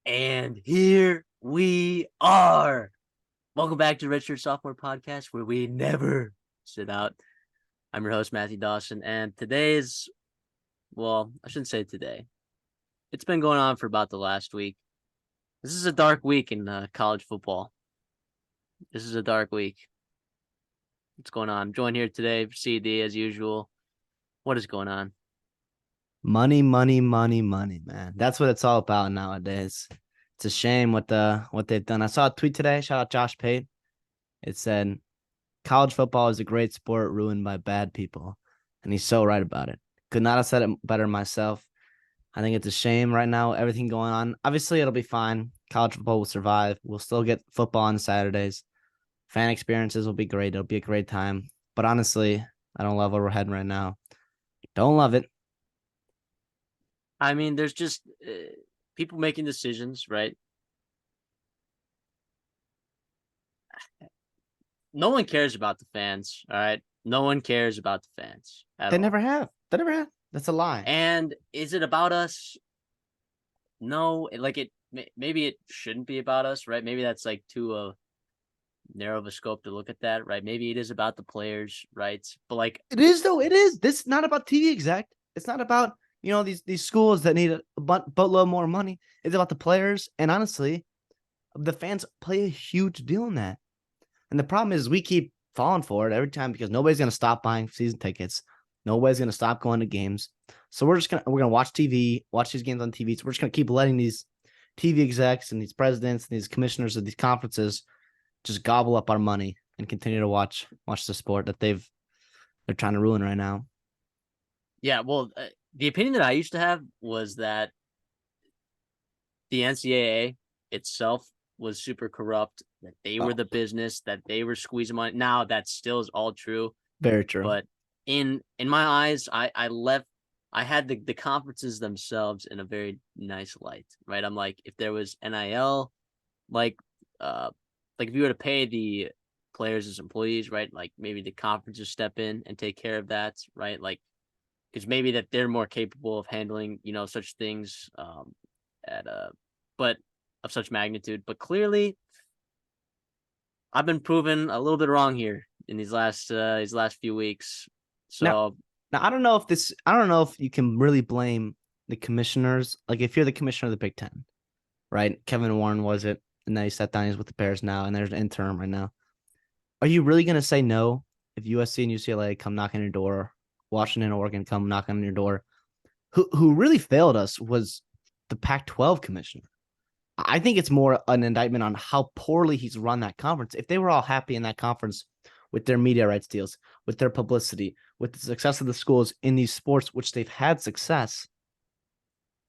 And here we are. Welcome back to Redshirt Sophomore Podcast, where we never sit out. I'm your host, Matthew Dawson, and I shouldn't say today. It's been going on for about the last week. This is a dark week in college football. This is a dark week. What's going on? I'm joined here today, CD, as usual. What is going on? Money, money, money, money, man. That's what it's all about nowadays. It's a shame what they've done. I saw a tweet today. Shout out Josh Pate. It said, "College football is a great sport ruined by bad people," and he's so right about it. Could not have said it better myself. I think it's a shame right now. Everything going on. Obviously, it'll be fine. College football will survive. We'll still get football on Saturdays. Fan experiences will be great. It'll be a great time. But honestly, I don't love where we're heading right now. Don't love it. I mean, there's just people making decisions, right? No one cares about the fans, all right? No one cares about the fans at They all. never have. They never have. That's a lie. And is it about us? No, maybe it shouldn't be about us, right? Maybe that's like too narrow of a scope to look at that, right? Maybe it is about the players, right? But like It is though. It is. This is not about TV exec. It's not about these schools that need a boatload more money. It's about the players, and honestly, the fans play a huge deal in that. And the problem is we keep falling for it every time because nobody's gonna stop buying season tickets. Nobody's gonna stop going to games. So we're gonna watch TV, watch these games on TV. So we're just gonna keep letting these TV execs and these presidents and these commissioners of these conferences just gobble up our money and continue to watch the sport that they're trying to ruin right now. yeah, well, the opinion that I used to have was that the NCAA itself was super corrupt, that they were the business, that they were squeezing money. Now that still is all true. Very true. But in my eyes, I had the conferences themselves in a very nice light, right? I'm like, if there was NIL, like if you were to pay the players as employees, right? Like maybe the conferences step in and take care of that, right? Like because maybe that they're more capable of handling, such things at but of such magnitude. But clearly I've been proven a little bit wrong here in these last few weeks. Now, So I don't know if you can really blame the commissioners. Like if you're the commissioner of the Big Ten, right? Kevin Warren was it, and then he sat down. He's with the Bears now, and there's an interim right now. Are you really gonna say no if USC and UCLA come knocking on your door, Washington and Oregon come knocking on your door? Who really failed us was the Pac-12 commissioner. I think it's more an indictment on how poorly he's run that conference. If they were all happy in that conference with their media rights deals, with their publicity, with the success of the schools in these sports, which they've had success,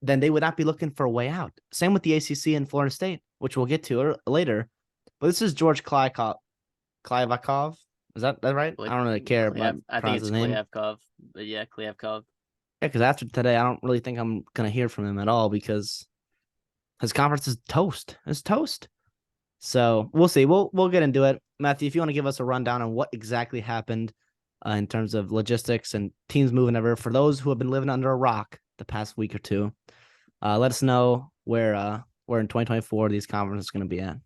then they would not be looking for a way out. Same with the ACC and Florida State, which we'll get to later. But this is George Kliavakov. Is that right? I don't really care about I think pronounce it's his name. Kliavkov, but yeah, Kliavkov. Yeah, because after today, I don't really think I'm gonna hear from him at all because his conference is toast. It's toast. So we'll see. We'll get into it. Matthew, if you want to give us a rundown on what exactly happened in terms of logistics and teams moving over, for those who have been living under a rock the past week or two, let us know where in 2024 these conferences are going to be at.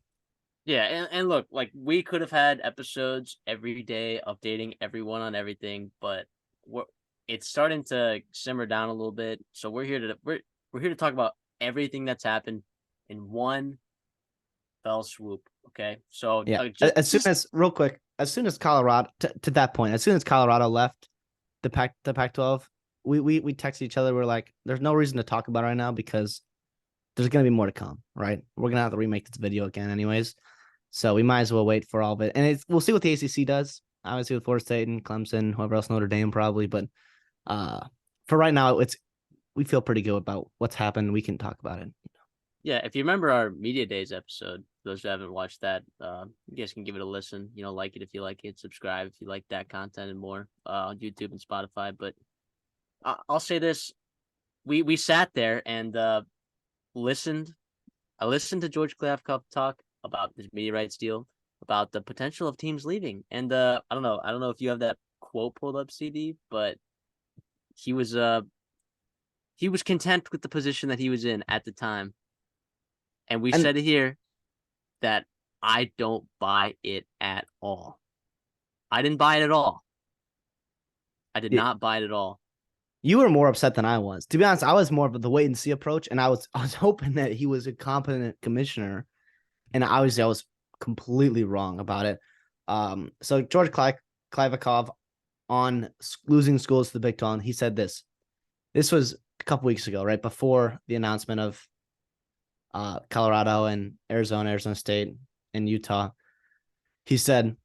Yeah, and look, like we could have had episodes every day updating everyone on everything, but it's starting to simmer down a little bit. So we're here to talk about everything that's happened in one fell swoop. Okay, so Yeah, as soon as Colorado to that point, as soon as Colorado left the Pac-12, we texted each other. We're like, there's no reason to talk about it right now because there's gonna be more to come. Right, we're gonna have to remake this video again, anyways. So we might as well wait for all of it, and we'll see what the ACC does. Obviously, with Florida State and Clemson, whoever else, Notre Dame probably, but for right now, we feel pretty good about what's happened. We can talk about it. Yeah, if you remember our Media Days episode, those who haven't watched that, you guys can give it a listen. Like it if you like it, subscribe if you like that content and more on YouTube and Spotify. But I'll say this: we sat there and listened. I listened to George Kliavkov talk about his media rights deal, about the potential of teams leaving, and I don't know if you have that quote pulled up, CD, but he was content with the position that he was in at the time. And we And said it here that I don't buy it at all. I didn't buy it at all. I did not buy it at all. you were more upset than I was. To be honest, I was more of the wait and see approach, and I was hoping that he was a competent commissioner, and obviously I was completely wrong about it. So George Kliavakov on losing schools to the Big 12, he said this. This was a couple weeks ago, right before the announcement of Colorado and Arizona State, and Utah. He said,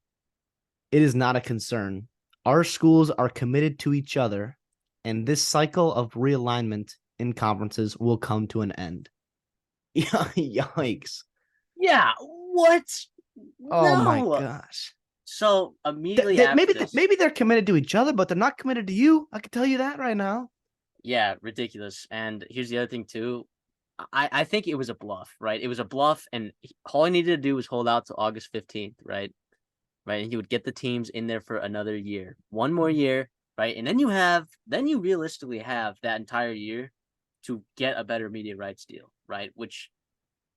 "It is not a concern. Our schools are committed to each other, and this cycle of realignment in conferences will come to an end." Yikes. Yeah, what? Oh my No. gosh. So immediately after this, Maybe they're committed to each other, but they're not committed to you. I can tell you that right now. yeah, ridiculous. And here's the other thing too. I think it was a bluff, right? It was a bluff, and all he needed to do was hold out to August 15th, right? Right. And he would get the teams in there for another year, one more year, right? And then you realistically have that entire year to get a better media rights deal, right? Which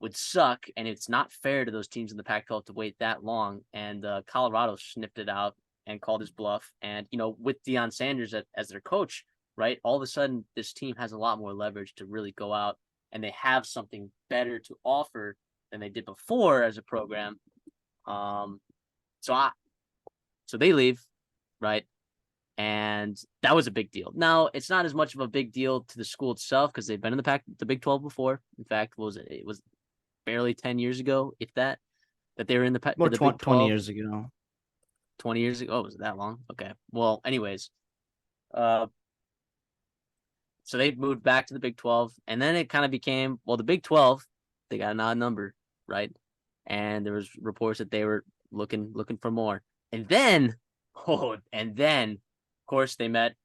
would suck, and it's not fair to those teams in the Pac-12 to wait that long. And Colorado sniffed it out and called his bluff. And with Deion Sanders as their coach, right? All of a sudden, this team has a lot more leverage to really go out, and they have something better to offer than they did before as a program. Um, so they leave, right? And that was a big deal. Now, it's not as much of a big deal to the school itself because they've been in the Big 12 before. In fact, what was it? It was barely 10 years ago, if that they were in More the Big 20 12. years ago. 20 years ago. Oh, was it that long? Okay. Well, anyways, uh, so they moved back to the Big 12, and then it kind of became, well, the Big 12, they got an odd number, right? And there was reports that they were looking for more. And then, of course, they met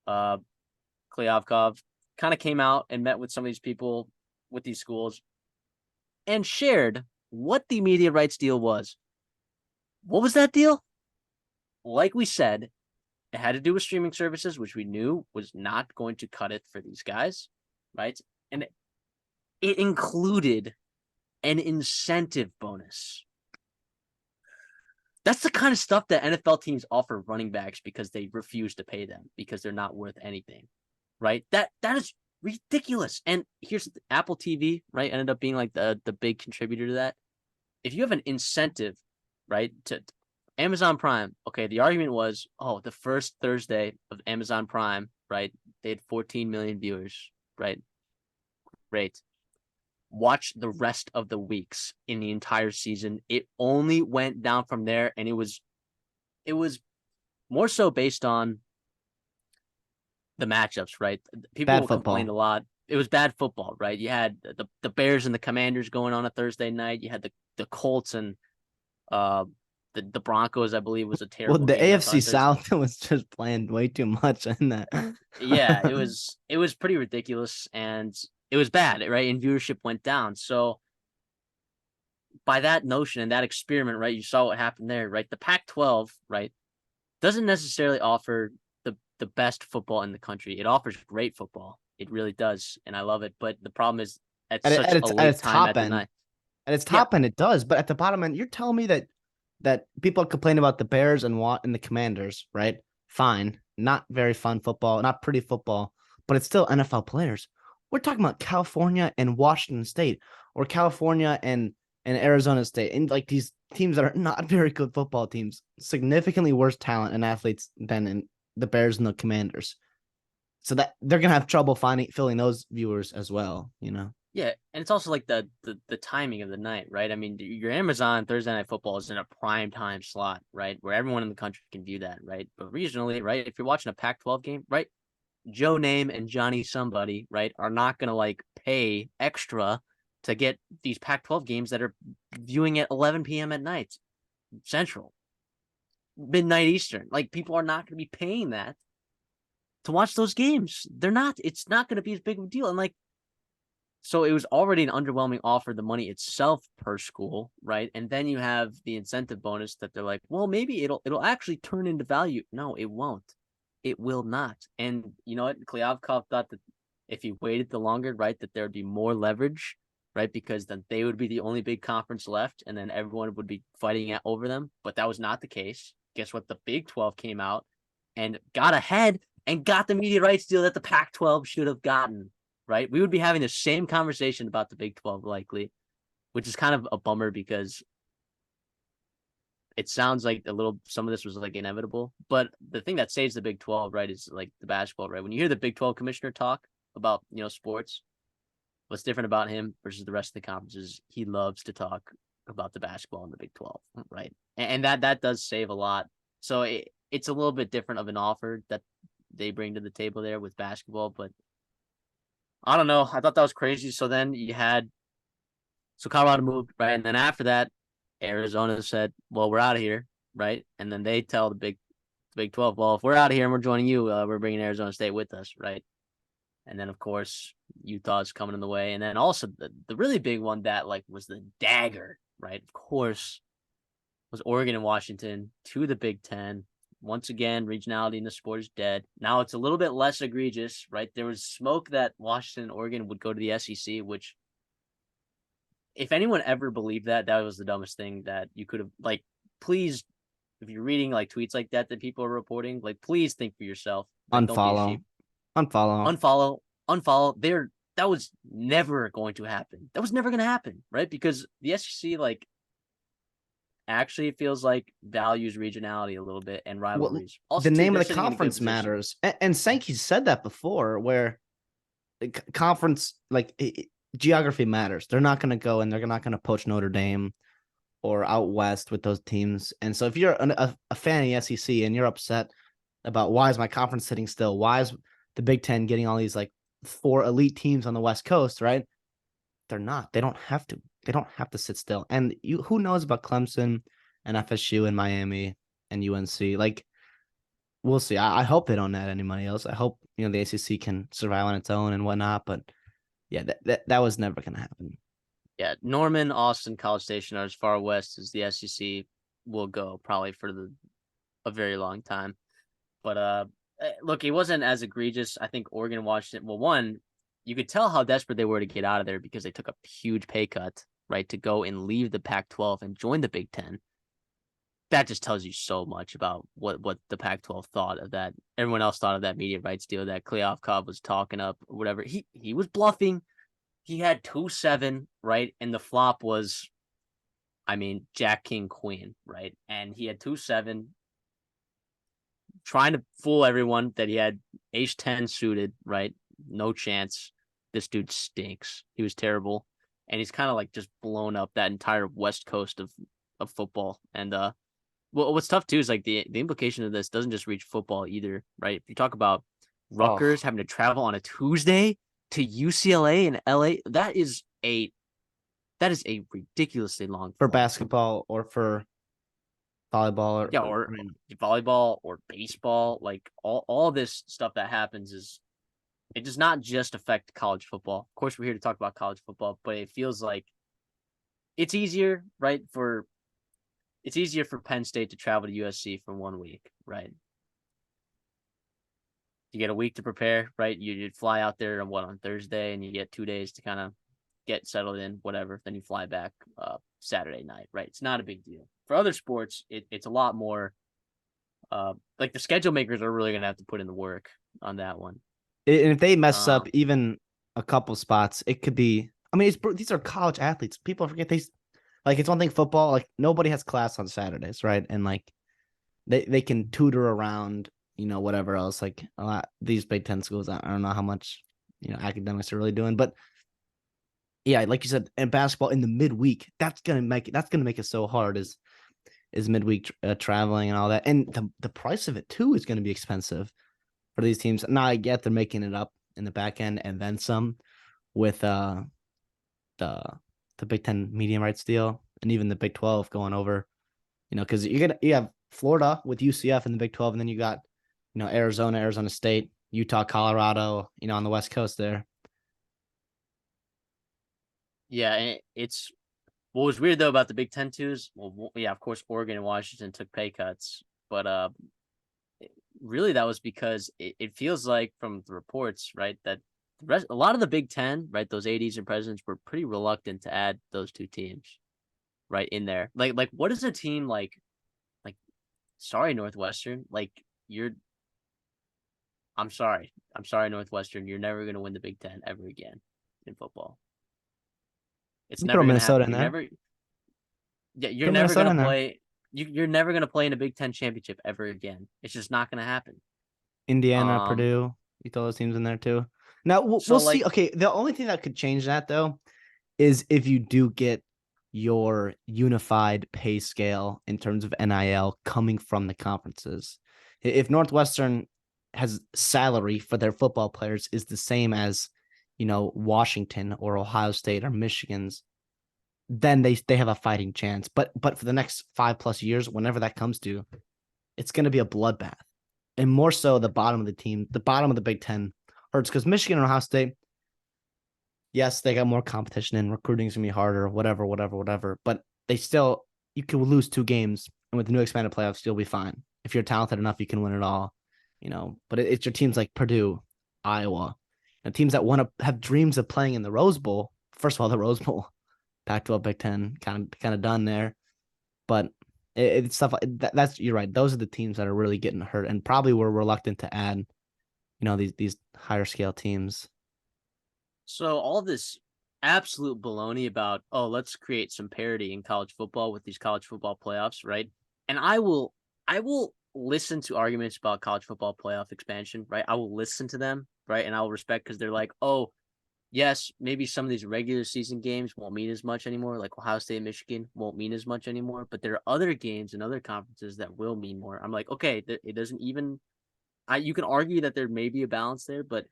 Kliavkov, kind of came out and met with some of these people with these schools and shared what the media rights deal was. What was that deal? Like we said, it had to do with streaming services, which we knew was not going to cut it for these guys, right? And it included an incentive bonus. That's the kind of stuff that NFL teams offer running backs because they refuse to pay them because they're not worth anything, right? That is ridiculous. And here's Apple TV, right? Ended up being like the big contributor to that. If you have an incentive, right, to Amazon Prime, okay, the argument was, the first Thursday of Amazon Prime, right, they had 14 million viewers, right? Great. Watch the rest of the weeks in the entire season. It only went down from there, and it was more so based on the matchups, right? People Bad complained football. a lot. It was bad football, right? You had the Bears and the Commanders going on a Thursday night. You had the Colts and the Broncos, I believe, was a Well, terrible the game that's on AFC Thursday. South was just playing way too much in that. Yeah, it was pretty ridiculous, and it was bad, right? And viewership went down. So by that notion and that experiment, right, you saw what happened there, right? The Pac-12, right, doesn't necessarily offer the best football in the country. It offers great football. It really does, and I love it. But the problem is at such a At late its time top at the end, night. at its Yeah, top end, it does. But at the bottom end, you're telling me that people complain about the Bears and the Commanders, right? Fine, not very fun football, not pretty football, but it's still NFL players. We're talking about California and Washington State, or California and Arizona State, and like these teams that are not very good football teams, significantly worse talent and athletes than in the Bears and the Commanders. So that they're gonna have trouble filling those viewers as well, you know. yeah, and it's also like the timing of the night, right? I mean, your Amazon Thursday Night Football is in a prime time slot, right, where everyone in the country can view that, right? But regionally, right, if you're watching a Pac-12 game, right, Joe Name and Johnny Somebody, right, are not going to like pay extra to get these Pac-12 games that are viewing at 11 p.m. at night, Central, midnight Eastern. Like, people are not going to be paying that to watch those games. They're not. It's not going to be as big of a deal. And like, so it was already an underwhelming offer, the money itself per school, right? And then you have the incentive bonus that they're like, well, maybe it'll actually turn into value. No, it won't. It will not. And you know what? Kliavkov thought that if he waited the longer, right, that there would be more leverage, right? Because then they would be the only big conference left, and then everyone would be fighting over them. But that was not the case. Guess what? The Big 12 came out and got ahead and got the media rights deal that the Pac-12 should have gotten, right? We would be having the same conversation about the Big 12 likely, which is kind of a bummer because it sounds like some of this was like inevitable. But the thing that saves the Big 12, right, is like the basketball, right? When you hear the Big 12 commissioner talk about, sports, what's different about him versus the rest of the conferences, he loves to talk about the basketball in the Big 12, right? And that does save a lot. So it's a little bit different of an offer that they bring to the table there with basketball, but I don't know. I thought that was crazy. So then Colorado moved, right? And then after that, Arizona said, well, we're out of here, right? And then they tell the Big 12, well, if we're out of here and we're joining you, we're bringing Arizona State with us, right? And then, of course, Utah's coming in the way. And then also the really big one that like was the dagger, right? Of course, was Oregon and Washington to the Big Ten. Once again, regionality in the sport is dead. Now it's a little bit less egregious, right? There was smoke that Washington and Oregon would go to the SEC, which if anyone ever believed that was the dumbest thing that you could have, like, please, if you're reading like tweets like that people are reporting, like, please think for yourself. Like, don't be a sheep. Unfollow. Unfollow. That was never going to happen. That was never going to happen, right? Because the SEC, like, actually it feels like values regionality a little bit and rivalries. Well, Also, the too, name they're of the sitting in a good conference position. matters. And Sankey said that before, where conference, like, geography matters. They're not going to go and they're not going to poach Notre Dame or out west with those teams. And so if you're a fan of the SEC and you're upset about why is my conference sitting still, why is the Big Ten getting all these like 4 elite teams on the West Coast, right? They're not. They don't have to. They don't have to sit still. And who knows about Clemson and FSU and Miami and UNC? Like, we'll see. I hope they don't add anybody else. I hope the ACC can survive on its own and whatnot. But yeah, that was never going to happen. Yeah, Norman, Austin, College Station are as far west as the SEC will go, probably for a very long time. But look, it wasn't as egregious. I think Oregon and Washington. Well, one, you could tell how desperate they were to get out of there because they took a huge pay cut, right, to go and leave the Pac-12 and join the Big Ten. That just tells you so much about what the Pac-12 thought of that. Everyone else thought of that media rights deal that Kleofkov was talking up or whatever. He was bluffing. He had 2-7, right? And the flop was, I mean, Jack King Queen, right? And he had 2-7, trying to fool everyone that he had ace 10 suited, right? No chance. This dude stinks. He was terrible. And he's kind of like just blown up that entire West Coast of football. And well, what's tough too is like the implication of this doesn't just reach football either, right? If you talk about Rutgers having to travel on a Tuesday to UCLA and LA, that is a ridiculously long For flight. basketball or for volleyball or volleyball or baseball, like all this stuff that happens it does not just affect college football. Of course, we're here to talk about college football, but it feels like it's easier, right? It's easier for Penn State to travel to USC for 1 week, right? You get a week to prepare, right? You'd fly out there on Thursday, and you get 2 days to kind of get settled in, whatever. Then you fly back Saturday night, right? It's not a big deal. For other sports, it's a lot more. Like the schedule makers are really gonna have to put in the work on that one. And if they mess up even a couple spots, it could be. I mean, these are college athletes. People forget like it's one thing football. Like nobody has class on Saturdays, right? And like they can tutor around, whatever else. Like a lot these Big Ten schools, I don't know how much academics are really doing, but yeah, like you said, and basketball in the midweek, that's gonna make it so hard is midweek traveling and all that, and the price of it too is going to be expensive for these teams. Now I get they're making it up in the back end and then some with the Big Ten medium rights deal and even the Big 12 going over, because you have Florida with UCF in the Big 12, and then you got Arizona State, Utah, Colorado, on the West Coast there. Yeah, it's what was weird though about the Big Ten too is, well, yeah, of course, Oregon and Washington took pay cuts, but really that was because it feels like from the reports, right, that a lot of the Big Ten, right? Those ADs and presidents were pretty reluctant to add those two teams, right, in there. Like what is a team like? Sorry, Northwestern. Like you're. I'm sorry, Northwestern. You're never gonna win the Big Ten ever again in football. It's You throw never gonna Minnesota happen. in You're there. never. Yeah, you're Throw never Minnesota gonna in there. play. You're never gonna play in a Big Ten championship ever again. It's just not gonna happen. Indiana, Um. Purdue. You throw those teams in there too. Now we'll So see. like, Okay, the only thing that could change that though is if you do get your unified pay scale in terms of NIL coming from the conferences. If Northwestern has salary for their football players is the same as, Washington or Ohio State or Michigan's, then they have a fighting chance. But for the next 5+ years, whenever that comes to, it's going to be a bloodbath. And more so the bottom of the team, the bottom of the Big Ten hurts because Michigan and Ohio State, yes, they got more competition and recruiting's gonna be harder, whatever. But you could lose 2 games, and with the new expanded playoffs, you'll be fine. If you're talented enough, you can win it all, But it's your teams like Purdue, Iowa, and teams that want to have dreams of playing in the Rose Bowl. First of all, the Rose Bowl, Pac-12, Big Ten, kind of done there. But it's stuff like that's you're right. Those are the teams that are really getting hurt, and probably were reluctant to add, these higher scale teams. so all this absolute baloney about, oh, let's create some parity in college football with these college football playoffs, right? And I will listen to arguments about college football playoff expansion, right? I will listen to them, right? And I will respect because they're like, oh, yes, maybe some of these regular season games won't mean as much anymore. Like Ohio State and Michigan won't mean as much anymore. But there are other games and other conferences that will mean more. I'm like, okay, it doesn't even. You can argue that there may be a balance there, but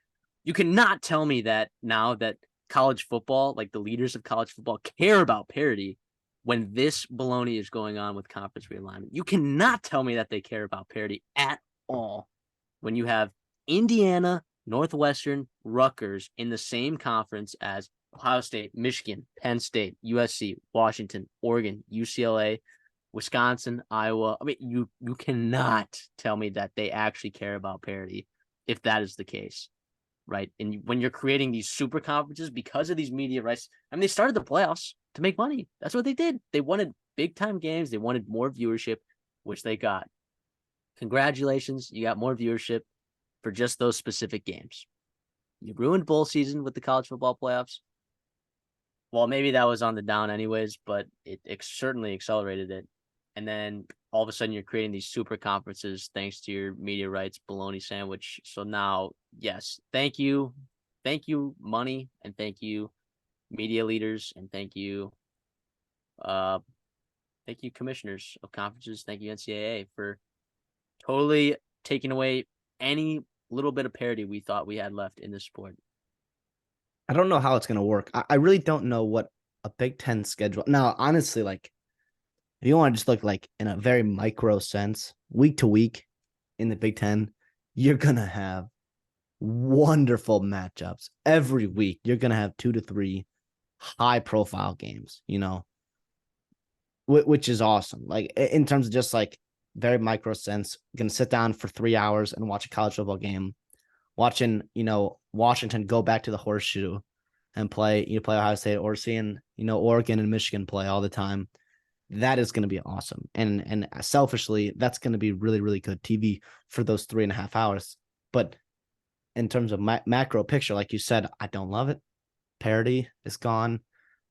you cannot tell me that now that college football, like the leaders of college football, care about parity when this baloney is going on with conference realignment. You cannot tell me that they care about parity at all when you have Indiana, Northwestern, Rutgers in the same conference as Ohio State, Michigan, Penn State, USC, Washington, Oregon, UCLA, Wisconsin, Iowa. I mean, you cannot tell me that they actually care about parity if that is the case, right? And when you're creating these super conferences because of these media rights, I mean, they started the playoffs to make money. That's what they did. They wanted big time games. They wanted more viewership, which they got. Congratulations, you got more viewership for just those specific games. You ruined bowl season with the college football playoffs. Well, maybe that was on the down anyways, but it certainly accelerated it. And then all of a sudden you're creating these super conferences thanks to your media rights bologna sandwich. So now, yes, thank you. Thank you, money, and thank you, media leaders, and uh thank you, commissioners of conferences. Thank you, NCAA, for totally taking away any little bit of parity we thought we had left in this sport. I don't know how it's gonna work. I really don't know what a Big Ten schedule. Now, honestly, like if you want to just look like in a very micro sense, week to week in the Big Ten, you're gonna have wonderful matchups every week. You're gonna have 2 to 3 high profile games, which is awesome. Like in terms of just like very micro sense, gonna sit down for 3 hours and watch a college football game, watching, Washington go back to the horseshoe and play Ohio State, or seeing, Oregon and Michigan play all the time. That is going to be awesome. And selfishly, that's going to be really, really good TV for those 3.5 hours. But in terms of macro picture, like you said, I don't love it. Parity is gone.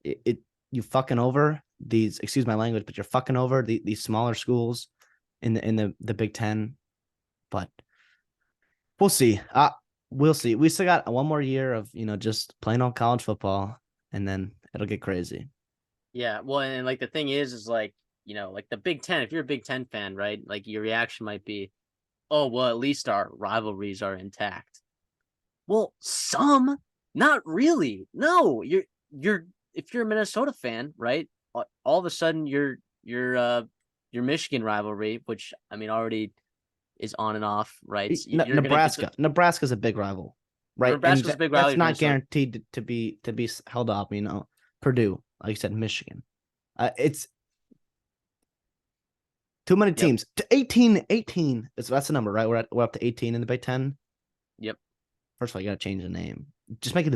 You fucking over these, excuse my language, but you're fucking over these smaller schools in the Big Ten. But we'll see. We'll see. We still got one more year of, just playing on college football, and then it'll get crazy. Yeah, well, and like the thing is like, like the Big Ten, if you're a Big Ten fan, right? Like your reaction might be, oh, well, at least our rivalries are intact. Well, some, not really. No, you're if you're a Minnesota fan, right? All of a sudden your Michigan rivalry, which I mean already is on and off, right? So you're gonna get Nebraska's a big rival, right? And Nebraska's a big that's rivalry for not Minnesota. guaranteed to be held up. Purdue, like you said, Michigan. It's too many Yep. teams. To 18. That's the number, right? We're up to 18 in the Big Ten. Yep. First of all, you got to change the name. Just make it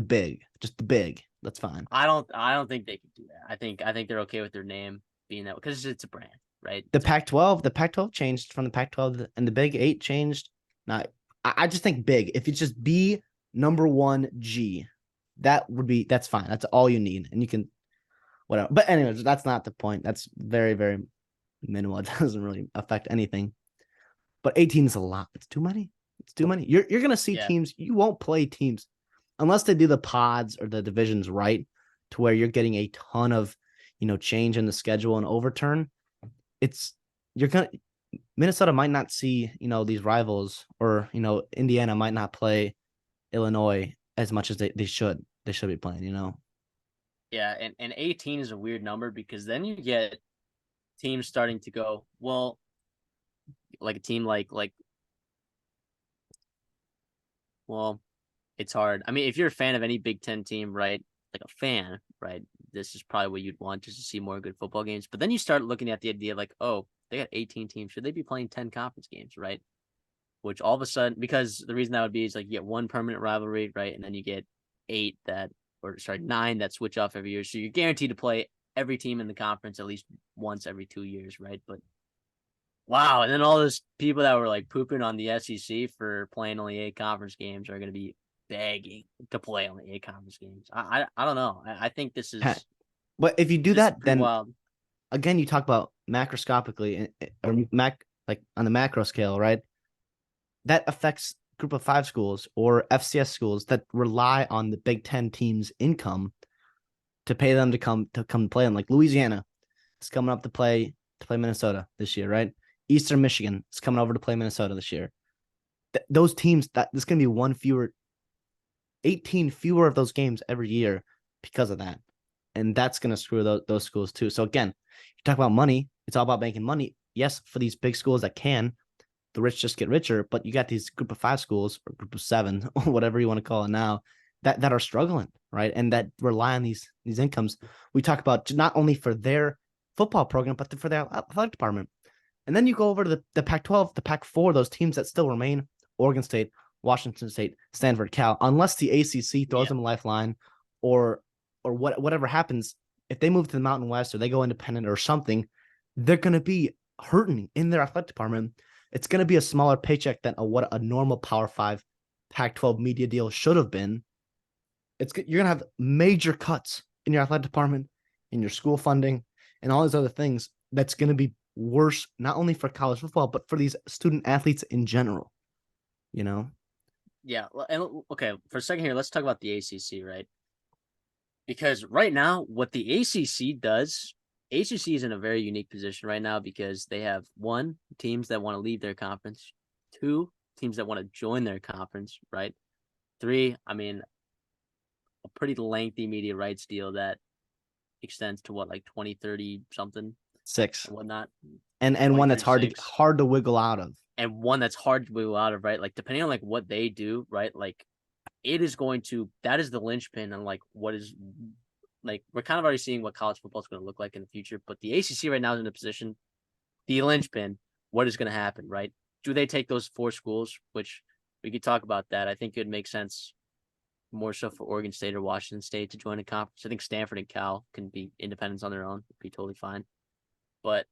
just the big. That's fine. I don't think they could do that. I think they're okay with their name being that because it's a brand, right? The Pac-12 changed from the Pac-12 and the Big Eight changed. Now, I just think big. If it's just B number one G, that's fine. That's all you need, and you can whatever. But anyways, that's not the point. That's very, very minimal. It doesn't really affect anything. But 18 is a lot. It's too many. It's too many. You're gonna see teams. You won't play teams unless they do the pods or the divisions right, to where you're getting a ton of change in the schedule and overturn. It's you're gonna Minnesota might not see these rivals, or Indiana might not play Illinois as much as they should. They should be playing. Yeah, and 18 is a weird number because then you get teams starting to go, well, like a team like well, it's hard. I mean, if you're a fan of any Big Ten team, right? Like a fan, right? This is probably what you'd want, just to see more good football games. But then you start looking at the idea like, oh, they got 18 teams. Should they be playing 10 conference games, right? Which all of a sudden, because the reason that would be is like you get one permanent rivalry, right? And then you get 9 that switch off every year. So you're guaranteed to play every team in the conference at least once every 2 years, right? But wow. And then all those people that were like pooping on the SEC for playing only 8 conference games are going to be begging to play only 8 conference games. I don't know. I think this is. But if you do that, then wild. Again, you talk about macroscopically or like on the macro scale, right? That affects group of 5 schools or FCS schools that rely on the Big Ten teams' income to pay them to come play them. Like Louisiana is coming up to play Minnesota this year, right? Eastern Michigan is coming over to play Minnesota this year. Those teams, there's going to be 18 fewer of those games every year because of that. And that's going to screw those schools too. So again, you talk about money. It's all about making money. Yes, for these big schools that can, the rich just get richer. But you got these group of 5 schools or group of 7, or whatever you want to call it now, that are struggling, right? And that rely on these incomes. We talk about not only for their football program, but for their athletic department. And then you go over to the Pac-12, the Pac-4, those teams that still remain: Oregon State, Washington State, Stanford, Cal. Unless the ACC throws them a lifeline, or whatever happens, if they move to the Mountain West or they go independent or something, they're going to be hurting in their athletic department. It's going to be a smaller paycheck than what a normal Power 5 Pac-12 media deal should have been. You're going to have major cuts in your athletic department, in your school funding, and all these other things. That's going to be worse, not only for college football, but for these student athletes in general, Yeah. And okay, for a second here, let's talk about the ACC, right? Because right now, what the ACC does, ACC is in a very unique position right now because they have 1, teams that want to leave their conference, 2, teams that want to join their conference, right? 3, I mean, a pretty lengthy media rights deal that extends to what, like 2030 something, 6 and whatnot, and one that's hard to wiggle out of, and one that's hard to wiggle out of, right? Like depending on like what they do, right? Like it is that is the linchpin on like what is, like we're kind of already seeing what college football is going to look like in the future, but the ACC right now is in a position, the linchpin, what is going to happen, right? Do they take those 4 schools, which we could talk about that. I think it would make sense more so for Oregon State or Washington State to join a conference. I think Stanford and Cal can be independents on their own, be totally fine. But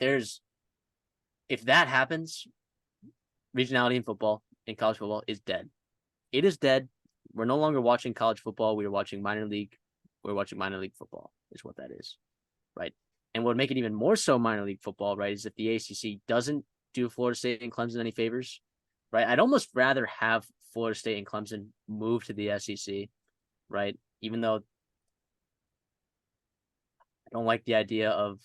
if that happens, regionality in football, in college football, is dead. It is dead. We're no longer watching college football. We are watching minor league. We're watching minor league football, is what that is, right? And what would make it even more so minor league football, right, is if the ACC doesn't do Florida State and Clemson any favors, right? I'd almost rather have Florida State and Clemson move to the SEC, right? Even though I don't like the idea of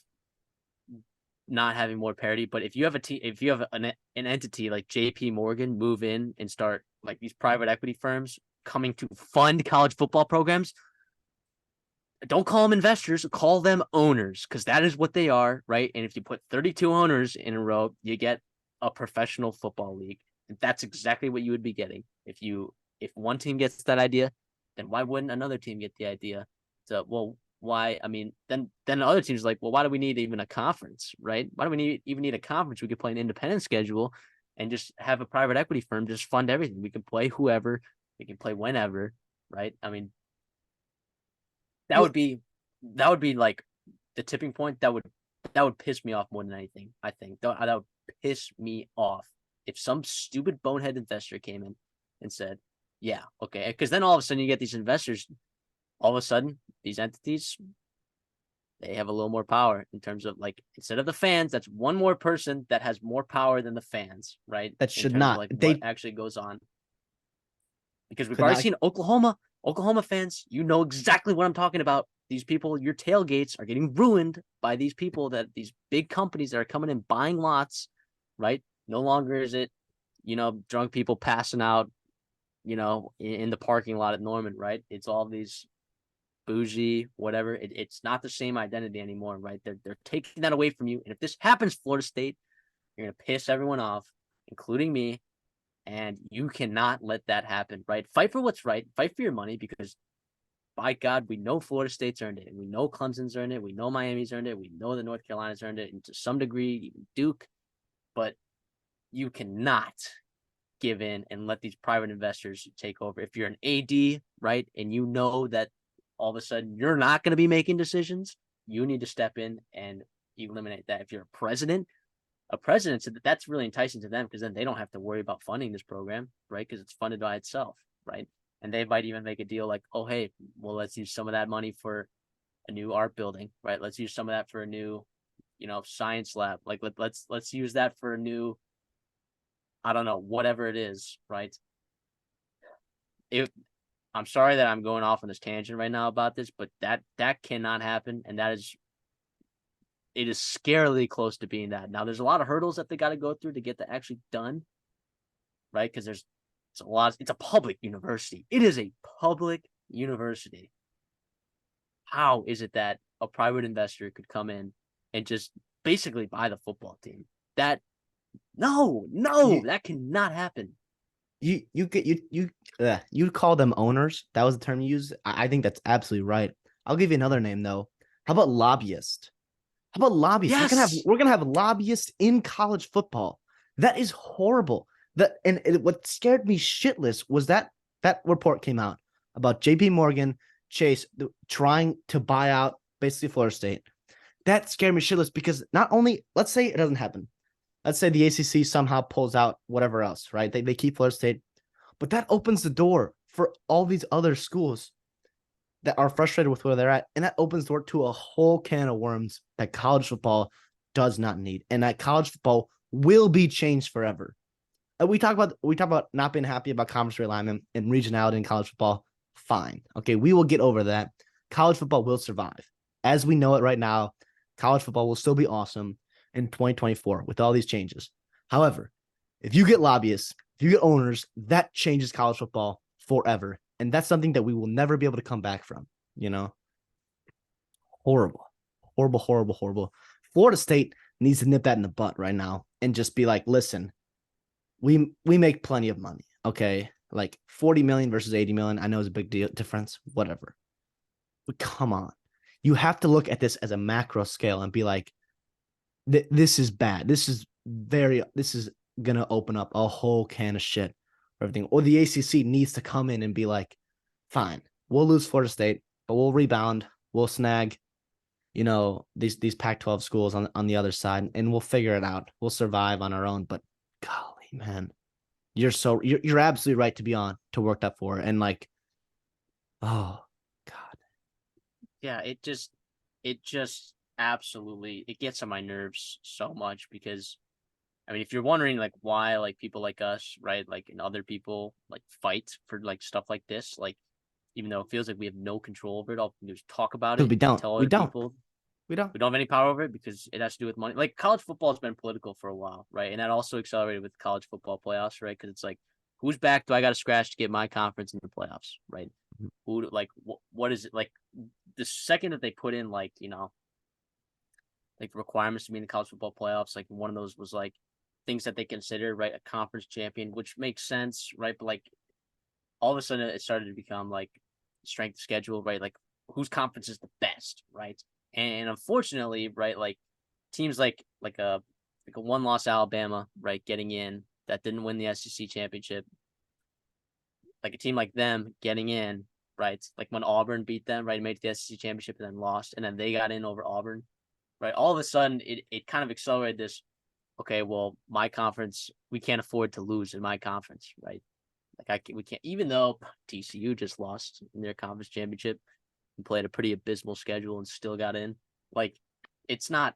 not having more parity, but if you have an entity like JP Morgan move in and start like these private equity firms coming to fund college football programs, don't call them investors, call them owners, because that is what they are, right? And if you put 32 owners in a row, you get a professional football league. And that's exactly what you would be getting. If one team gets that idea, then why wouldn't another team get the idea? So, well, why? I mean, then the other team's like, well, why do we need even a conference, right? Why do we even need a conference? We could play an independent schedule and just have a private equity firm just fund everything. We can play whoever, we can play whenever, right? I mean, Well, that would be like the tipping point. That would piss me off more than anything. I think that would piss me off if some stupid bonehead investor came in and said, "Yeah, okay," because then all of a sudden you get these investors. All of a sudden, these entities they have a little more power in terms of like instead of the fans, that's one more person that has more power than the fans, right? that In should terms of not. like what They actually goes on. Because we've could already not. seen Oklahoma fans, you know exactly what I'm talking about. These people, your tailgates are getting ruined by these people that these big companies that are coming in buying lots, right? No longer is it, drunk people passing out, in the parking lot at Norman, right? It's all these bougie, whatever. It's not the same identity anymore, right? They're taking that away from you. And if this happens, Florida State, you're gonna piss everyone off, including me. And you cannot let that happen, right? Fight for what's right. Fight for your money because, by God, we know Florida State's earned it. And we know Clemson's earned it. We know Miami's earned it. We know that North Carolina's earned it. And to some degree, even Duke. But you cannot give in and let these private investors take over. If you're an AD, right, and you know that all of a sudden you're not going to be making decisions, you need to step in and eliminate that. If you're a president, so that's really enticing to them because then they don't have to worry about funding this program, right? Because it's funded by itself, right? And they might even make a deal like, oh, hey, well, let's use some of that money for a new art building, right? Let's use some of that for a new, science lab. Like let's use that for a new, I don't know, whatever it is, right? It, I'm sorry that I'm going off on this tangent right now about this, but that cannot happen, and it is scarily close to being that. Now, there's a lot of hurdles that they got to go through to get that actually done, right? Because it's a public university. It is a public university. How is it that a private investor could come in and just basically buy the football team? No, You that cannot happen. you call them owners. That was the term you used. I think that's absolutely right. I'll give you another name though. How about lobbyist? How about lobbyists? Yes. We're gonna have lobbyists in college football. That is horrible. What scared me shitless was that report came out about J.P. Morgan Chase trying to buy out basically Florida State. That scared me shitless because not only let's say it doesn't happen. Let's say the ACC somehow pulls out whatever else, right? They keep Florida State, but that opens the door for all these other schools that are frustrated with where they're at, and that opens the door to a whole can of worms that college football does not need, and that college football will be changed forever. And we talk about not being happy about conference realignment and regionality in college football. Fine, okay, we will get over that. College football will survive as we know it right now. College football will still be awesome in 2024 with all these changes. However, if you get lobbyists, if you get owners, that changes college football forever. And that's something that we will never be able to come back from, you know? Horrible, horrible, horrible, horrible. Florida State needs to nip that in the butt right now and just be like, listen, we make plenty of money. Okay. Like 40 million versus 80 million. I know is a big deal difference, whatever. But come on. You have to look at this as a macro scale and be like, this is bad. This is gonna open up a whole can of shit for everything. Or the ACC needs to come in and be like, fine, we'll lose Florida State, but we'll rebound. We'll snag, these Pac-12 schools on the other side, and we'll figure it out. We'll survive on our own. But golly, man, you're absolutely right to work that for, and like, oh God, Yeah, it just absolutely it gets on my nerves so much because I mean if you're wondering like why like people like us, right, like and other people like fight for like stuff like this, like even though it feels like we have no control over it, all we do is talk about because it and tell we other don't, people we don't. we don't have any power over it because it has to do with money. Like college football has been political for a while, right? And that also accelerated with college football playoffs, right? Because it's like, whose back do I got to scratch to get my conference in the playoffs, right? Who like what is it like? The second that they put in like like requirements to be in the college football playoffs, like one of those was like things that they consider right a conference champion, which makes sense, right? But like all of a sudden it started to become like strength of schedule, right? Like whose conference is the best, right? And unfortunately, right, like teams like a one loss Alabama, right, getting in that didn't win the SEC championship, like a team like them getting in, right? Like when Auburn beat them, right, made the SEC championship and then lost, and then they got in over Auburn, right? All of a sudden, it kind of accelerated this. Okay, well, my conference, we can't afford to lose in my conference, right? Like we can't, even though TCU just lost in their conference championship and played a pretty abysmal schedule and still got in. Like, it's not.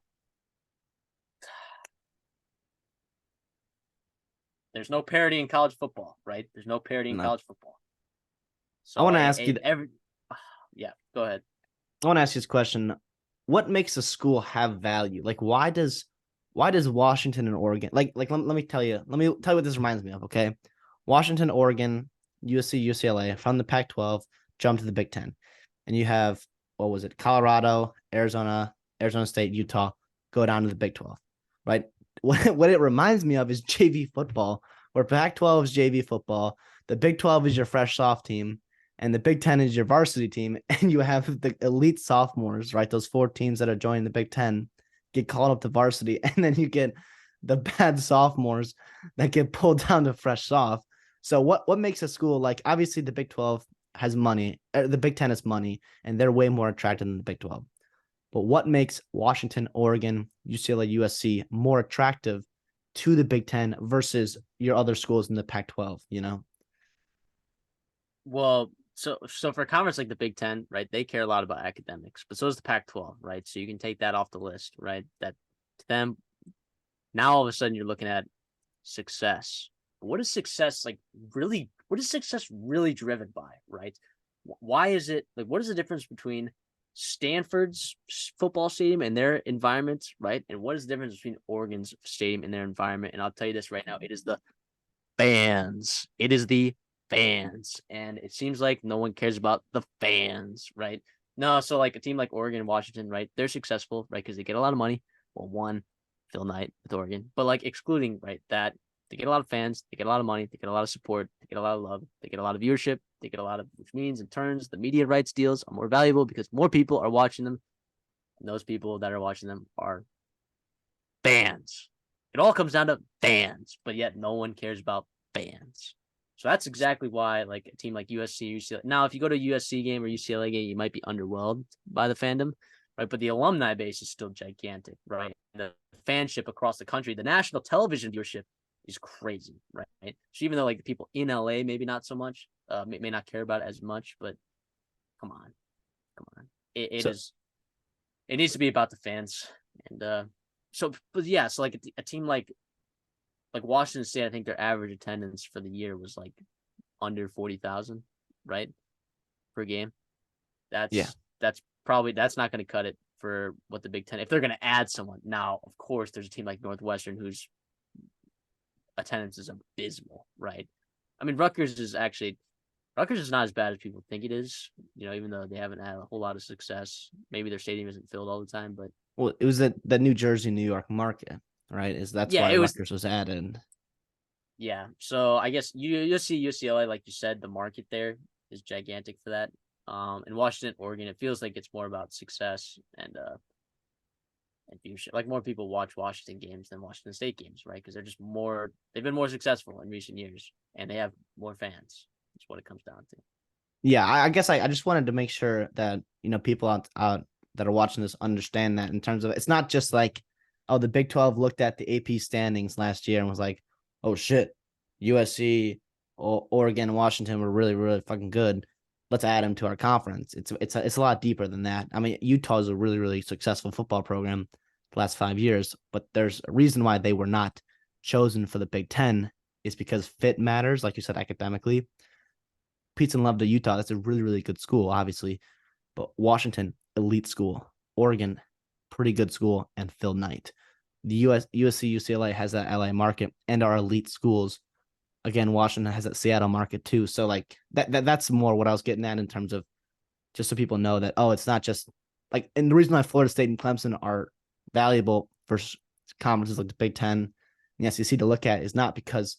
There's no parity in college football, right? There's no parity in No. college football. I So want to ask you. yeah, go ahead. I want to ask you this question: what makes a school have value? Like, why does Washington and Oregon let me tell you what this reminds me of. Okay, Washington, Oregon, USC, UCLA from the Pac-12 jump to the Big Ten, and you have what was it? Colorado, Arizona, Arizona State, Utah go down to the Big 12, right? What it reminds me of is JV football, where Pac-12 is JV football, the Big 12 is your fresh soft team, and the Big Ten is your varsity team, and you have the elite sophomores, right? Those 4 teams that are joining the Big Ten get called up to varsity, and then you get the bad sophomores that get pulled down to fresh soft. So what makes a school like, obviously the Big 12 has money, the Big Ten has money, and they're way more attractive than the Big 12. But what makes Washington, Oregon, UCLA, USC more attractive to the Big Ten versus your other schools in the Pac-12, you know? Well, so for a conference like the Big Ten, right, they care a lot about academics, but so does the Pac-12, right? So you can take that off the list, right? That to them, now all of a sudden you're looking at success. What is success like really? What is success really driven by, right? Why is it like? What is the difference between Stanford's football stadium and their environment, right? And what is the difference between Oregon's stadium and their environment? And I'll tell you this right now: it is the fans. It is the fans. And it seems like no one cares about the fans, right? No, so like a team like Oregon and Washington, right? They're successful, right? Because they get a lot of money. Well, one, Phil Knight with Oregon. But like excluding, right, that they get a lot of fans, they get a lot of money, they get a lot of support, they get a lot of love, they get a lot of viewership, they get a lot of, which means in turns the media rights deals are more valuable because more people are watching them. And those people that are watching them are fans. It all comes down to fans, but yet no one cares about fans. So that's exactly why, like a team like USC, UCLA. Now, if you go to a USC game or UCLA game, you might be underwhelmed by the fandom, right? But the alumni base is still gigantic, right? The fanship across the country, the national television viewership is crazy, right? So even though like the people in LA maybe not so much, may not care about it as much, but come on, it So is. It needs to be about the fans, and so, but yeah, so like a team like Washington State, I think their average attendance for the year was like under 40,000, right, per game. yeah, That's probably that's not going to cut it for what the Big Ten. If they're going to add someone, now of course there's a team like Northwestern whose attendance is abysmal, right? I mean Rutgers is not as bad as people think it is. You know, even though they haven't had a whole lot of success, maybe their stadium isn't filled all the time, but well, it was the New Jersey, New York market, right? That's yeah, why it was. Rutgers was added. Yeah, so I guess you'll see UCLA, like you said, the market there is gigantic for that. In Washington, Oregon, it feels like it's more about success and viewership. Like more people watch Washington games than Washington State games, right? Because they're just more. They've been more successful in recent years, and they have more fans. That's what it comes down to. Yeah, I guess I just wanted to make sure that people out that are watching this understand that in terms of it's not just like, oh, the Big 12 looked at the AP standings last year and was like, oh shit, USC, Oregon, and Washington were really really fucking good. Let's add them to our conference. It's a lot deeper than that. I mean, Utah is a really really successful football program the last 5 years, but there's a reason why they were not chosen for the Big Ten is because fit matters, like you said, academically. Peace and love to Utah. That's a really, really good school, obviously. But Washington, elite school. Oregon, pretty good school. And Phil Knight. The USC, UCLA has that LA market and our elite schools. Again, Washington has that Seattle market too. So like that's more what I was getting at in terms of just so people know that, oh, it's not just like, and the reason why Florida State and Clemson are valuable for conferences like the Big Ten and the SEC to look at is not because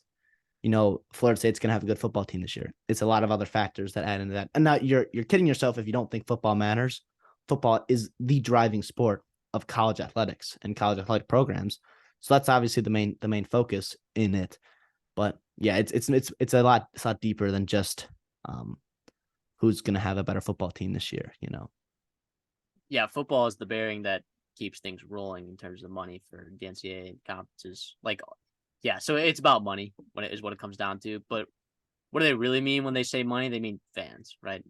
Florida State's going to have a good football team this year. It's a lot of other factors that add into that. And now you're kidding yourself if you don't think football matters. Football is the driving sport of college athletics and college athletic programs. So that's obviously the main focus in it. But yeah, it's a lot deeper than just who's going to have a better football team this year, Yeah, football is the bearing that keeps things rolling in terms of money for the NCAA and conferences. Like, yeah, so it's about money when it is what it comes down to. But what do they really mean when they say money? They mean fans, right?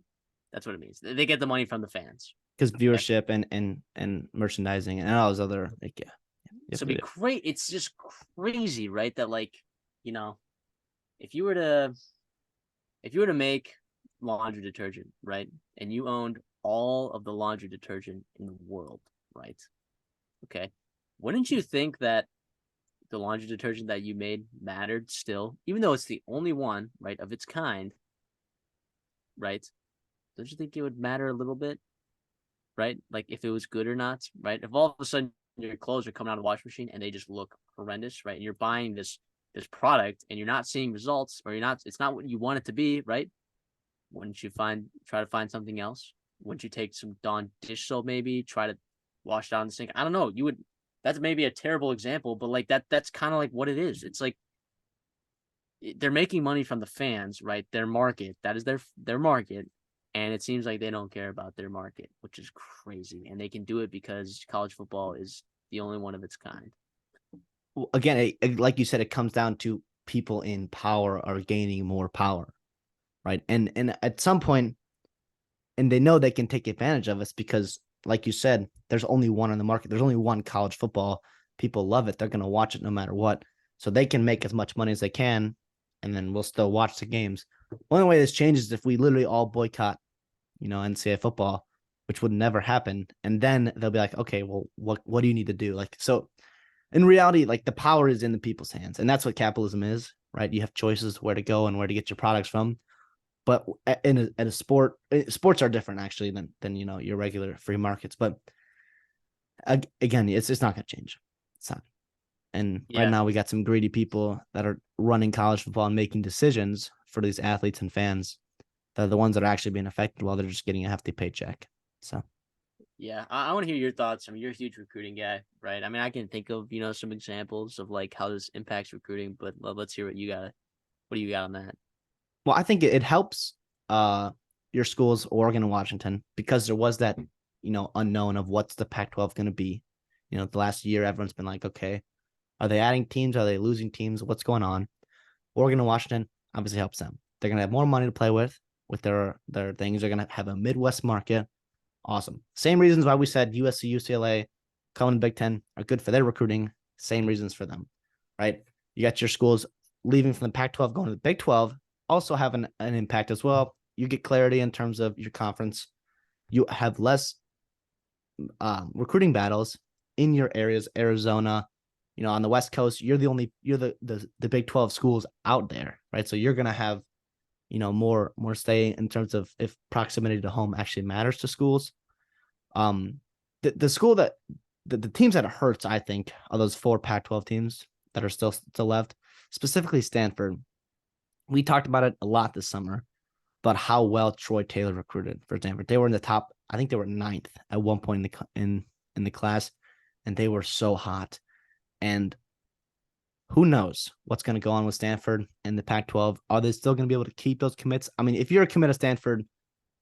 That's what it means. They get the money from the fans. Because viewership and merchandising and all those other, like, yeah. So it'd be great. It's just crazy, right? That like, if you were to make laundry detergent, right, and you owned all of the laundry detergent in the world, right? Okay, wouldn't you think that the laundry detergent that you made mattered still, even though it's the only one, right, of its kind, right? Don't you think it would matter a little bit, right? Like if it was good or not, right? If all of a sudden your clothes are coming out of the washing machine and they just look horrendous, right? And you're buying this product and you're not seeing results, or it's not what you want it to be, right? Wouldn't you try to find something else? Wouldn't you take some Dawn dish soap, maybe try to wash down the sink? I don't know. You would. That's maybe a terrible example, but like that's kind of like what it is. It's like they're making money from the fans, right? Their market. That is their market. And it seems like they don't care about their market, which is crazy. And they can do it because college football is the only one of its kind. Well, again, like you said, it comes down to people in power are gaining more power, right? And at some point, and they know they can take advantage of us because, like you said, there's only one on the market. There's only one college football. People love it. They're going to watch it no matter what. So they can make as much money as they can, and then we'll still watch the games. The only way this changes is if we literally all boycott, NCAA football, which would never happen. And then they'll be like, okay, well, what do you need to do? Like, so in reality, like the power is in the people's hands. And that's what capitalism is, right? You have choices where to go and where to get your products from. But in a sport, sports are different actually than your regular free markets. But again, it's not going to change. It's not. And right now we got some greedy people that are running college football and making decisions for these athletes and fans. They're the ones that are actually being affected while they're just getting a hefty paycheck. So. Yeah, I want to hear your thoughts. I mean, you're a huge recruiting guy, right? I mean, I can think of, some examples of like how this impacts recruiting, but let's hear what you got. What do you got on that? Well, I think it helps your schools, Oregon and Washington, because there was that, unknown of what's the Pac-12 going to be. The last year, everyone's been like, okay, are they adding teams? Are they losing teams? What's going on? Oregon and Washington obviously helps them. They're going to have more money to play with their things. They're going to have a Midwest market. Awesome. Same reasons why we said USC, UCLA coming to Big Ten are good for their recruiting. Same reasons for them, right? You got your schools leaving from the Pac-12, going to the Big 12, also have an impact as well. You get clarity in terms of your conference. You have less recruiting battles in your areas. Arizona, on the West Coast, you're the Big 12 schools out there, right? So you're gonna have, more say in terms of if proximity to home actually matters to schools. The school that the teams that it hurts, I think, are those 4 Pac-12 teams that are still left, specifically Stanford. We talked about it a lot this summer about how well Troy Taylor recruited for Stanford. They were in the top. I think they were 9th at one point in the class, and they were so hot. And who knows what's going to go on with Stanford and the Pac-12? Are they still going to be able to keep those commits? I mean, if you're a commit to Stanford,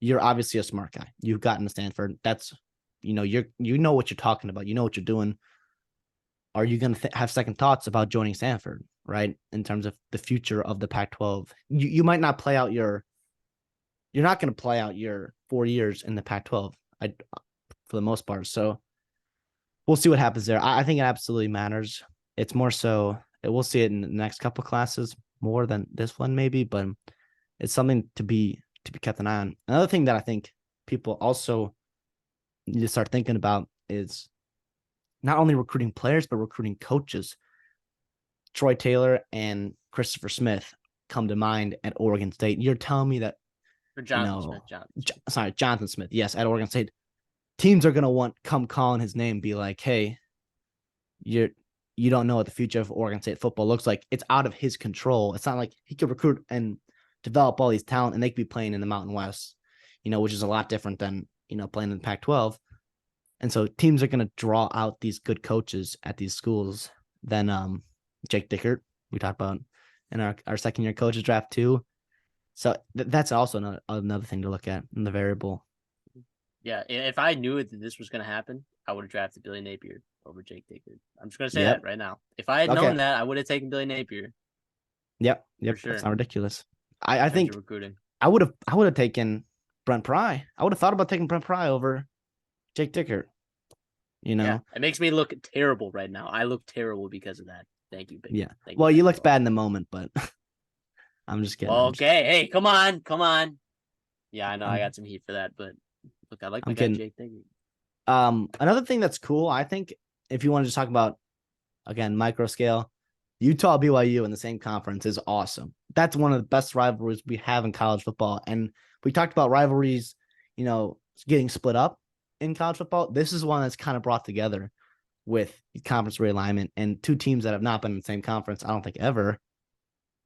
you're obviously a smart guy. You've gotten to Stanford. That's, you know what you're talking about. You know what you're doing. Are you going to have second thoughts about joining Stanford, right? In terms of the future of the Pac-12, you might not play out you're not going to play out your 4 years in the Pac-12, for the most part. So we'll see what happens there. I think it absolutely matters. It's more so, we'll see it in the next couple of classes more than this one maybe, but it's something to be kept an eye on. Another thing that I think people also need to start thinking about is not only recruiting players, but recruiting coaches. Troy Taylor and Christopher Smith come to mind at Oregon State. You're telling me that Jonathan Smith. Yes, at Oregon State, teams are gonna come calling his name, be like, "Hey, you don't know what the future of Oregon State football looks like." It's out of his control. It's not like he could recruit and develop all these talent, and they could be playing in the Mountain West, which is a lot different than playing in the Pac-12. And so teams are gonna draw out these good coaches at these schools. Then Jake Dickert, we talked about in our second year coaches draft too. So that's also another thing to look at in the variable. Yeah, if I knew that this was going to happen, I would have drafted Billy Napier over Jake Dickert. I'm just going to say that Yep. right now. If I had Okay. known that, I would have taken Billy Napier Yep. for Yep. That's sure not ridiculous. in I terms of think recruiting. I would have taken Brent Pry. I would have thought about taking Brent Pry over Jake Dickert. Yeah, it makes me look terrible right now. I look terrible because of that. Thank you, Yeah. Thank you, Well, you looked Pac-12. bad in the moment, but I'm just kidding. Well, okay. Hey, come on. Yeah, I know I I'm, got some heat for that, but look, I like my I'm guy kidding. Jake Dickert. Another thing that's cool, I think, if you want to just talk about again micro scale, Utah BYU in the same conference is awesome. That's one of the best rivalries we have in college football. And we talked about rivalries, getting split up in college football. This is one that's kind of brought together with conference realignment and two teams that have not been in the same conference, I don't think ever.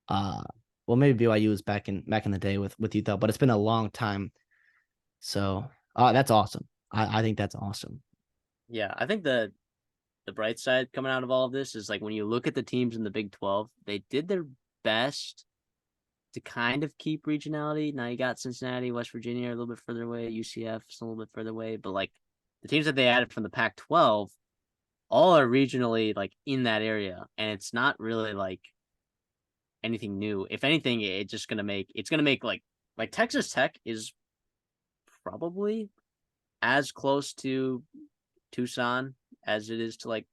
Uh, well, maybe BYU was back in the day with Utah, but it's been a long time. So that's awesome. I think that's awesome. Yeah, I think the bright side coming out of all of this is like when you look at the teams in the Big 12, they did their best to kind of keep regionality. Now you got Cincinnati, West Virginia a little bit further away, UCF is a little bit further away, but like the teams that they added from the Pac-12 all are regionally like in that area, and it's not really like anything new. If anything, it's gonna make like Texas Tech is probably as close to Tucson as it is to like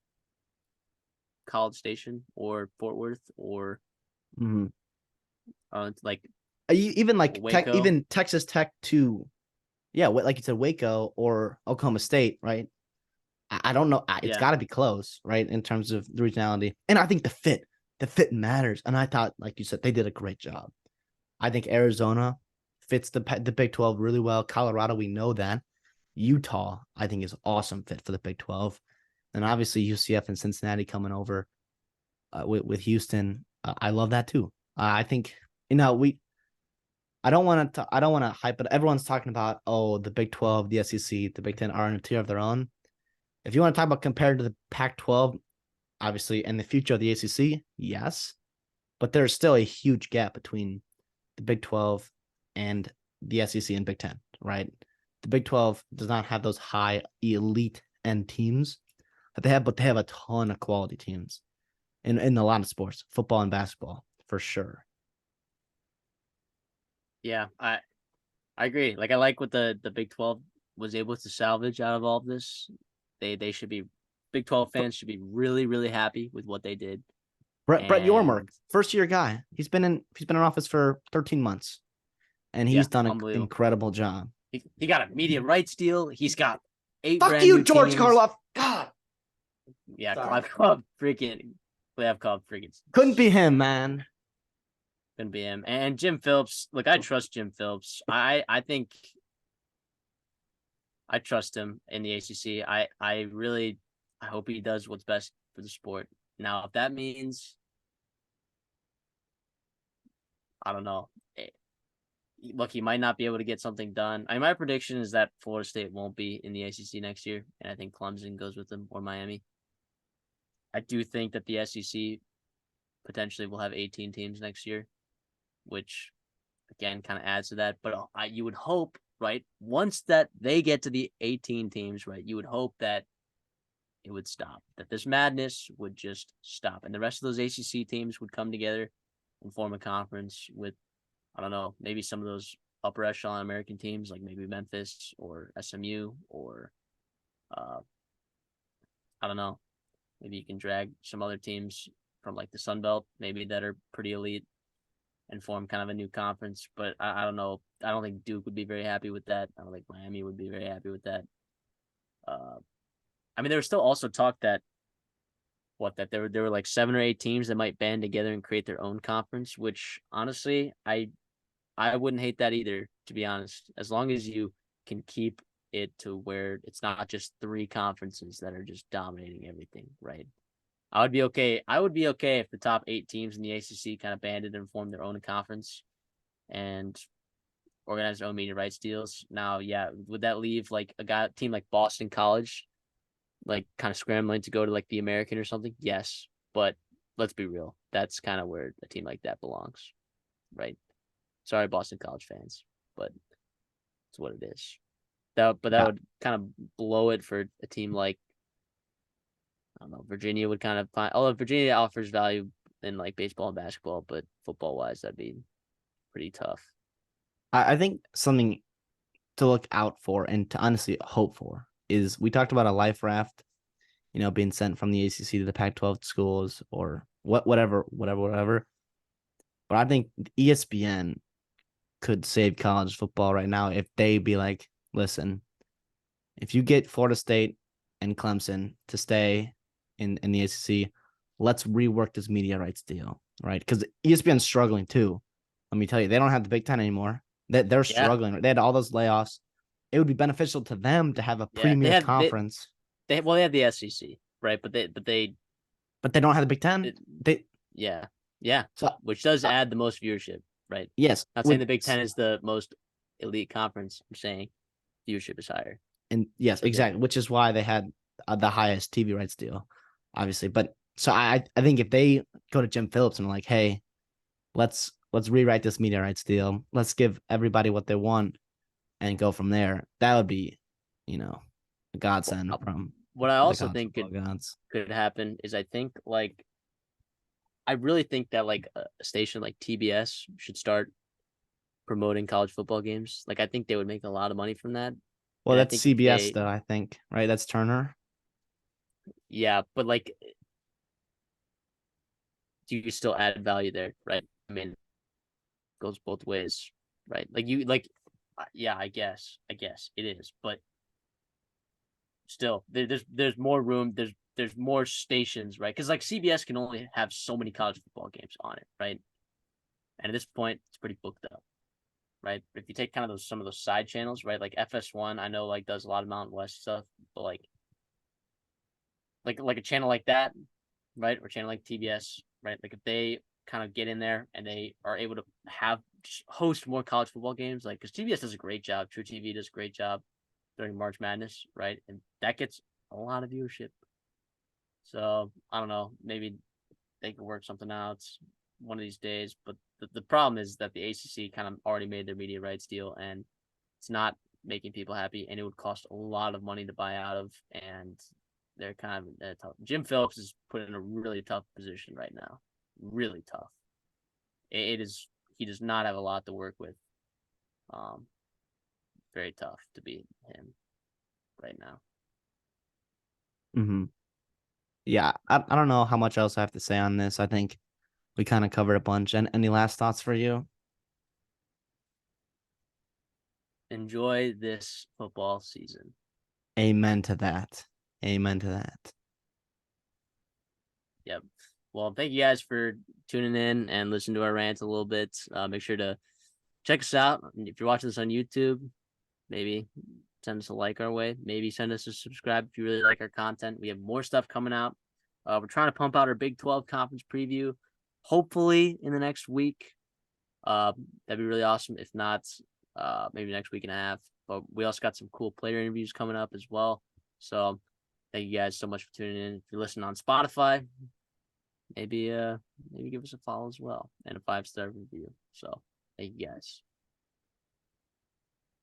College Station or Fort Worth or Mm-hmm. like Even like Waco. even Texas Tech to, yeah, like you said, Waco or Oklahoma State, right? I don't know. It's Yeah, got to be close, right, in terms of the regionality. And I think the fit matters. And I thought, like you said, they did a great job. I think Arizona fits the Big 12 really well. Colorado, we know that. Utah, I think, is awesome fit for the Big 12. And obviously UCF and Cincinnati coming over with Houston. I love that too. I think we. I don't want to hype it. Everyone's talking about the Big 12, the SEC, the Big 10 are in a tier of their own. If you want to talk about compared to the Pac-12, obviously, and the future of the ACC, yes, but there's still a huge gap between the Big 12 and the SEC and Big 10, right? The Big 12 does not have those high elite end teams that they have, but they have a ton of quality teams in a lot of sports, football and basketball, for sure. yeah, I agree. Like I like what the Big 12 was able to salvage out of all of this. They should be Big 12 fans should be really happy with what they did. Brett Yormark, And first year guy. He's been in office for 13 months, and yeah, he's done an unbelievable. incredible job. He got a media rights deal. He's got 8 Fuck brand you, new George teams. Karloff. God, Yeah, sorry. Clive Cobb freaking Couldn't be him, man. couldn't be him. And Jim Phillips, look, I trust Jim Phillips. I think I trust him in the ACC. I hope he does what's best for the sport. Now, if that means, I don't know. Look, he might not be able to get something done. My prediction is that Florida State won't be in the ACC next year, and I think Clemson goes with them or Miami. I do think that the SEC potentially will have 18 teams next year, which again kind of adds to that. But you would hope, right? Once that they get to the 18 teams, right, you would hope that it would stop, that this madness would just stop, and the rest of those ACC teams would come together and form a conference with, I don't know, maybe some of those upper echelon American teams, like maybe Memphis or SMU or I don't know, maybe you can drag some other teams from like the Sun Belt, maybe that are pretty elite and form kind of a new conference. But I don't know. I don't think Duke would be very happy with that. I don't think Miami would be very happy with that. Uh, there was still also talk that there were like 7 or 8 teams that might band together and create their own conference. Which honestly, I wouldn't hate that either. To be honest, as long as you can keep it to where it's not just 3 conferences that are just dominating everything, right? I would be okay. I would be okay if the top 8 teams in the ACC kind of banded and formed their own conference and organized their own media rights deals. Now, yeah, would that leave like a team like Boston College, like kind of scrambling to go to like the American or something? Yes, but let's be real. That's kind of where a team like that belongs, right? Sorry, Boston College fans, but it's what it is. That Yeah, would kind of blow it for a team like, I don't know, Virginia would kind of find. Although Virginia offers value in like baseball and basketball, but football wise, that'd be pretty tough. I think something to look out for and to honestly hope for is we talked about a life raft, being sent from the ACC to the Pac-12 schools or whatever. But I think ESPN could save college football right now if they be like, listen, if you get Florida State and Clemson to stay in the ACC, let's rework this media rights deal, right? Because ESPN's struggling too. Let me tell you, they don't have the Big Ten anymore. They're Yeah, struggling. They had all those layoffs. It would be beneficial to them to have a yeah. premier conference, They have the SEC, right? but they don't have the Big Ten. It, They yeah, yeah, so which does uh, add the most viewership, right? yes, Not saying the Big Ten is the most elite conference. I'm saying viewership is higher. and yes, So exactly, which is why they had the highest TV rights deal, obviously. But so I think if they go to Jim Phillips and like, hey, let's rewrite this media rights deal, let's give everybody what they want and go from there. That would be, a godsend from what I the also college think football gods. could happen is I really think that like a station like TBS should start promoting college football games. Like I think they would make a lot of money from that. Well, And I that's think if CBS they, though, I think, right? That's Turner. yeah, but like, do you still add value there, right? I mean, it goes both ways, right? Yeah, I guess it is, but still, there's more room. There's more stations, right? Because like CBS can only have so many college football games on it, right? And at this point, it's pretty booked up, right? But if you take kind of some of those side channels, right? Like FS1, I know like does a lot of Mountain West stuff, but like a channel like that, right? Or channel like TBS, right? Like if they kind of get in there and they are able to have host more college football games, like because TBS does a great job, True TV does a great job during March Madness, right? And that gets a lot of viewership. So I don't know, maybe they could work something out one of these days. But the problem is that the ACC kind of already made their media rights deal, and it's not making people happy, and it would cost a lot of money to buy out of, and they're kind of tough. Jim Phillips is put in a really tough position right now, really tough. It is he does not have a lot to work with. Um, very tough to beat him right now. Mm-hmm. Yeah, I don't know how much else I have to say on this. I think we kind of covered a bunch. And any last thoughts for you? Enjoy this football season. Amen to that. Amen to that. Yep. Well, thank you guys for tuning in and listening to our rant a little bit. Make sure to check us out. If you're watching this on YouTube, maybe send us a like our way. Maybe send us a subscribe if you really like our content. We have more stuff coming out. We're trying to pump out our Big 12 conference preview, hopefully in the next week. That'd be really awesome. If not, maybe next week and a half. But we also got some cool player interviews coming up as well. So thank you guys so much for tuning in. If you're listening on Spotify, maybe give us a follow as well and a 5-star review. So thank you guys.